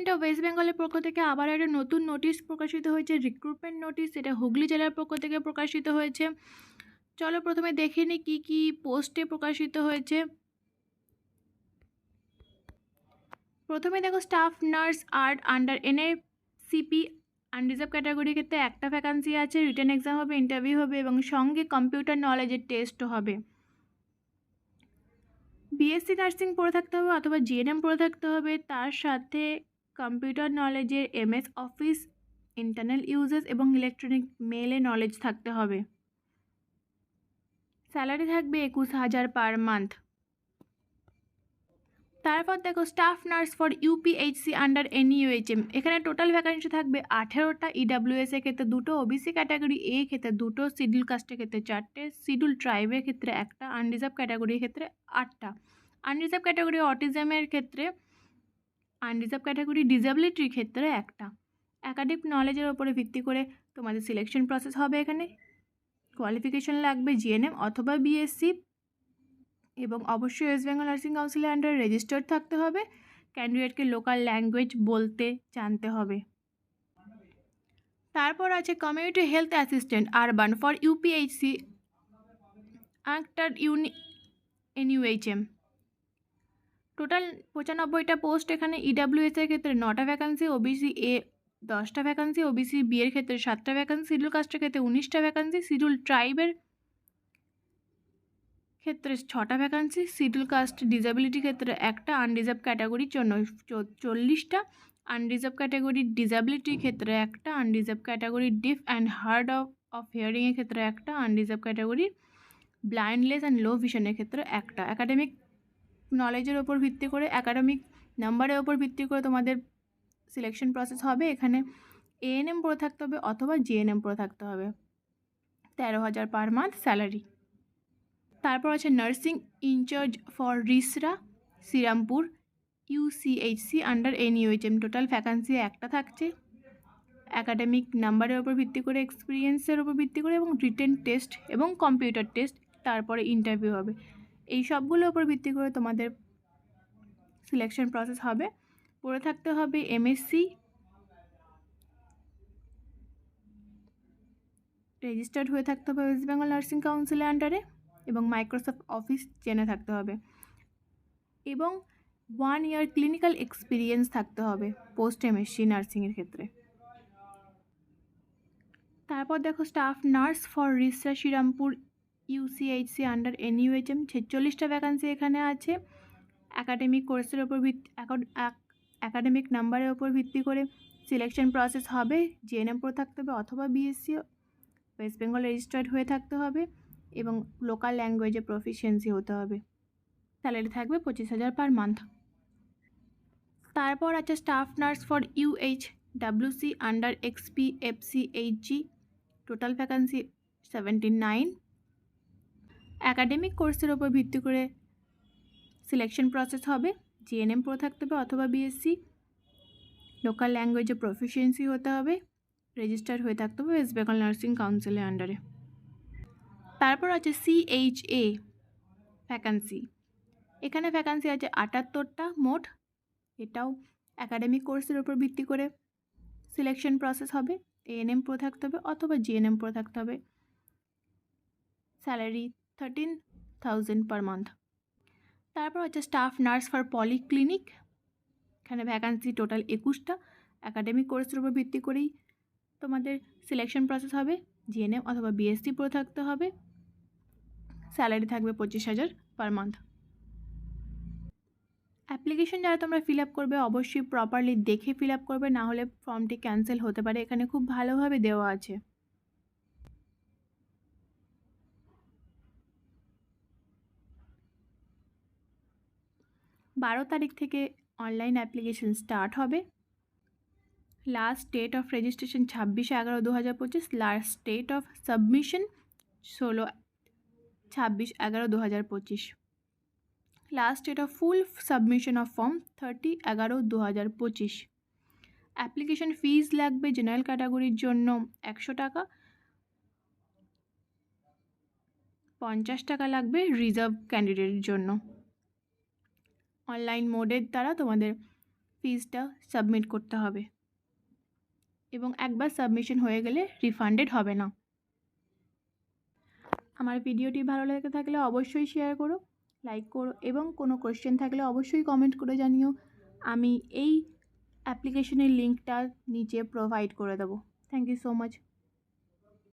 Government of West বেঙ্গলের পক্ষ থেকে আবার একটা নতুন নোটিশ প্রকাশিত হয়েছে, রিক্রুটমেন্ট নোটিশ। এটা হুগলি জেলার পক্ষ থেকে প্রকাশিত হয়েছে। চলো প্রথমে দেখে নিই কী কী পোস্টে প্রকাশিত হয়েছে। প্রথমে দেখো, staff nurse art under NACP unreserved ক্যাটাগরির ক্ষেত্রে একটা ভ্যাকান্সি আছে। রিটেন এক্সাম হবে, ইন্টারভিউ হবে এবং সঙ্গে কম্পিউটার নলেজের টেস্টও হবে। BSc নার্সিং পড়ে থাকতে হবে অথবা GNM পড়ে থাকতে হবে, তার সাথে কম্পিউটার নলেজের MS অফিস, ইন্টারনাল ইউজেস এবং ইলেকট্রনিক মেলে নলেজ থাকতে হবে। স্যালারি থাকবে 21,000 পার মান্থ। তারপর দেখো, staff nurse for UPHC under NUHM। এখানে টোটাল ভ্যাকান্সি থাকবে 18টা। EWS এর ক্ষেত্রে 2টো, OBC ক্যাটাগরি A ক্ষেত্রে 2টো, শিডিউল কাস্টের ক্ষেত্রে 4টে, শিডিউল ট্রাইবের ক্ষেত্রে 1টা, আনরিজার্ভ ক্যাটাগরির ক্ষেত্রে 8টা। আনরিজার্ভ ক্যাটাগরি অটিজমের ক্ষেত্রে, আনরিজার্ভ ক্যাটাগরি ডিসেবিলিটির ক্ষেত্রে 1টা। একাডেমিক নলেজের ওপরে ভিত্তি করে তোমাদের সিলেকশন প্রসেস হবে। এখানে কোয়ালিফিকেশন লাগবে GNM অথবা BSc এবং অবশ্যই ওয়েস্ট বেঙ্গল নার্সিং কাউন্সিলের আন্ডারে রেজিস্টার্ড থাকতে হবে। ক্যান্ডিডেটকে লোকাল ল্যাঙ্গুয়েজ বলতে জানতে হবে। তারপর আছে community health assistant urban for UPHC under NUHM। Total 95টা পোস্ট এখানে। EWS এর ক্ষেত্রে 9টা ভ্যাকান্সি, OBC A 10টা ভ্যাকান্সি, OBC B এর ক্ষেত্রে 7টা ভ্যাকান্সি, শিডিউল কাস্টের ক্ষেত্রে 19টা ভ্যাকান্সি, শিডিউল ট্রাইবের ক্ষেত্রে 6টা ভ্যাকান্সি, শিডিউল কাস্ট ডিসেবিলিটি ক্ষেত্রে 1টা, আনরিজার্ভ ক্যাটাগরির জন্য 40টা, আনরিজার্ভ ক্যাটাগরি ডিসেবিলিটির ক্ষেত্রে 1টা, unreserved category deaf and hard of হিয়ারিংয়ের ক্ষেত্রে 1টা, unreserved category blindness and low ভিশনের ক্ষেত্রে 1টা। একাডেমিক নলেজের ওপর ভিত্তি করে, একাডেমিক নাম্বারের ওপর ভিত্তি করে তোমাদের সিলেকশন প্রসেস হবে। এখানে ANM পড়ে থাকতে হবে অথবা GNM পড়ে থাকতে হবে। 13,000 পার মান্থ স্যালারি। তারপর আছে nursing incharge for Rishra Serampore UCHC under NUHM। Total vacancy 1টা থাকছে। একাডেমিক নাম্বারের ওপর ভিত্তি করে, এক্সপিরিয়েন্সের ওপর ভিত্তি করে এবং রিটেন টেস্ট এবং কম্পিউটার টেস্ট, তারপরে ইন্টারভিউ হবে। এই সবগুলোর ওপর ভিত্তি করে তোমাদের সিলেকশন প্রসেস হবে। পড়ে থাকতে হবে MSc, রেজিস্টার্ড হয়ে থাকতে হবে ওয়েস্ট বেঙ্গল নার্সিং কাউন্সিলের আন্ডারে এবং মাইক্রোসফট অফিস জেনে থাকতে হবে এবং 1 ইয়ার ক্লিনিক্যাল এক্সপিরিয়েন্স থাকতে হবে পোস্ট MSc নার্সিংয়ের ক্ষেত্রে। তারপর দেখো, staff nurse for Rishra Serampore UCHC under NUHM। 46টা ভ্যাকান্সি এখানে আছে। একাডেমিক কোর্সের ওপর একাডেমিক নাম্বারের ওপর ভিত্তি করে সিলেকশন প্রসেস হবে। GNM পড়ে থাকতে হবে অথবা BSc, ওয়েস্ট বেঙ্গল রেজিস্টার্ড হয়ে থাকতে হবে এবং লোকাল ল্যাঙ্গুয়েজে প্রফিসিয়েন্সি হতে হবে। স্যালারি থাকবে 25,000 পার মান্থ। তারপর আছে staff nurse for UHWC under XPFCHG। Total vacancy 79। Academic কোর্সের ওপর ভিত্তি করে সিলেকশন প্রসেস হবে। GNM পড়ে থাকতে হবে অথবা BSc, লোকাল ল্যাঙ্গুয়েজে প্রফিসিয়েন্সি হতে হবে, রেজিস্টার্ড হয়ে থাকতে হবে ওয়েস্ট বেঙ্গল নার্সিং কাউন্সিলের আন্ডারে। তারপর আছে CHA ভ্যাকান্সি। এখানে ভ্যাকান্সি আছে 78টা মোট। এটাও একাডেমিক কোর্সের উপর ভিত্তি করে সিলেকশন প্রসেস হবে। ANM পড়ে থাকতে হবে অথবা GNM পড়ে থাকতে হবে। Salary 13,000 per month. তারপর হচ্ছে স্টাফ নার্স ফর পলিক্লিনিক। এখানে ভ্যাকান্সি টোটাল 21টা। একাডেমিক কোর্সের উপর ভিত্তি করেই তোমাদের সিলেকশন প্রসেস হবে। GNM অথবা BSc পড়ে থাকতে হবে। স্যালারি থাকবে 25,000 পার মান্থ। অ্যাপ্লিকেশন যারা তোমরা ফিল আপ করবে অবশ্যই প্রপারলি দেখে ফিল আপ করবে, না হলে ফর্মটি ক্যান্সেল হতে পারে। এখানে খুব ভালোভাবে দেওয়া আছে। 12 তারিখ থেকে অনলাইন অ্যাপ্লিকেশন স্টার্ট হবে। Last date of registration 26/11/2025। Last date of submission 26/11/2025। Last date of full submission of form 30/11/2025। Application fees লাগবে জেনারেল ক্যাটাগরির জন্য 100 টাকা, 50 টাকা লাগবে রিজার্ভ ক্যান্ডিডেটের জন্য। অনলাইন মোডের দ্বারা তোমাদের ফিজটা সাবমিট করতে হবে এবং একবার সাবমিশন হয়ে গেলে রিফান্ডেড হবে না। আমার ভিডিওটি ভালো লেগে থাকলে অবশ্যই শেয়ার করো, লাইক করো এবং কোনো কোয়েশ্চেন থাকলে অবশ্যই কমেন্ট করে জানিও। আমি এই অ্যাপ্লিকেশনের লিঙ্কটা নিচে প্রোভাইড করে দেবো। Thank you so much.